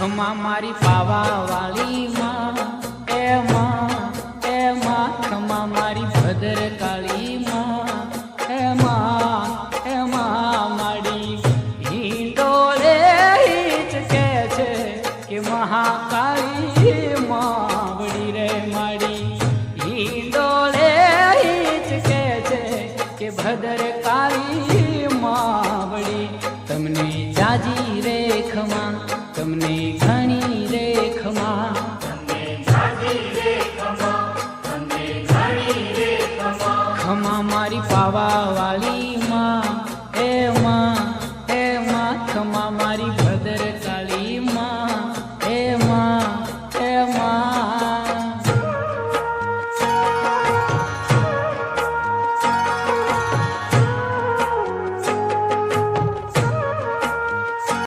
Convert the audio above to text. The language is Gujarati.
ખમા મારી પાવા વાળી માં એ માં ખમા મારી ભદ્ર કાળી માં એ માં માડી હિંડોળે હિચકે છે કે મહાકાળી માવડી રે માડી હિંડોળે હિચકે છે કે ભદ્ર કાળી માવડી તમને જાજી રે ખમા તમને ઘણી રે ખમા ખમા મારી પાવા વાળી માં એ માં ખમા મારી